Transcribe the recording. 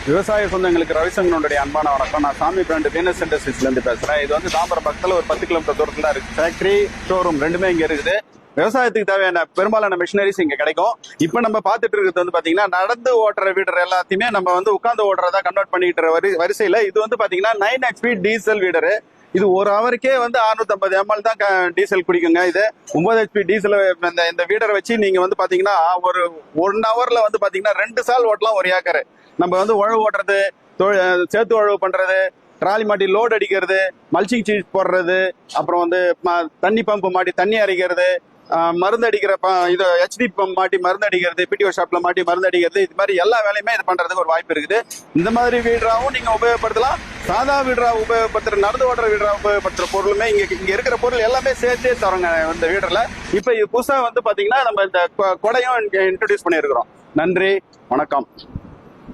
விவசாய சொந்தங்களுக்கு ரவிசங்கனுடைய அன்பான வணக்கம். நான் சாமி பிராண்ட் வீனஸ் இண்டஸ்ட்ரீஸ்ல இருந்து பேசுறேன். இது வந்து தாம்பரம் பக்கத்துல ஒரு 10 கிலோமீட்டர் தூரத்துல இருக்கு. ஃபேக்டரி, ஷோரூம் ரெண்டுமே இங்க இருக்குது. விவசாயத்துக்கு தேவையான பெரும்பாலான மிஷினரிஸ் இங்க கிடைக்கும். இப்ப நம்ம பாத்துட்டு இருக்கிறது வந்து பாத்தீங்கன்னா நடந்து ஓட்டுற வீடர் எல்லாத்தையுமே நம்ம வந்து உட்கார்ந்து ஓட்டுறதா கன்வெர்ட் பண்ணிட்டு வரிசையில இது வந்து பாத்தீங்கன்னா 9 HP டீசல் வீடரு. இது ஒரு ஹவருக்கே வந்து 650 ml தான் டீசல் குடிக்குங்க. இது 9 HP டீசல் இந்த வீடரை வச்சு நீங்க வந்து பாத்தீங்கன்னா ஒரு 1 ஹவர்ல வந்து பாத்தீங்கன்னா 2 சால் ஓட்டலாம் ஒரு ஏக்கர். நம்ம வந்து உழவு ஓட்டுறது, சேத்து உழவு பண்றது, ட்ராலி மாட்டி லோட் அடிக்கிறது, மல்ச்சிங் சீஸ் போடுறது, அப்புறம் வந்து தண்ணி பம்பு மாட்டி தண்ணி அரைக்கிறது, மருந்து அடிக்கிற இது HD பம்ப் மாட்டி மருந்து அடிக்கிறது, பிடிஓ ஷாப்ல மாட்டி மருந்து அடிக்கிறது, இது மாதிரி எல்லா வேலையுமே இது பண்றதுக்கு ஒரு வாய்ப்பு இருக்குது. இந்த மாதிரி வீடராவும் நீங்க உபயோகப்படுத்தலாம். சாதா வீடரா உபயோகப்படுத்துற, நடந்து ஓடுற வீடரா உபயோகப்படுத்துற பொருளுமே இங்க இருக்கிற பொருள் எல்லாமே சேர்த்தே தரோங்க இந்த வீடர்ல. இப்ப இது புதுசா வந்து பாத்தீங்கன்னா நம்ம இந்த கொடையும் இன்ட்ரோடியூஸ் பண்ணியிருக்கிறோம். நன்றி, வணக்கம்.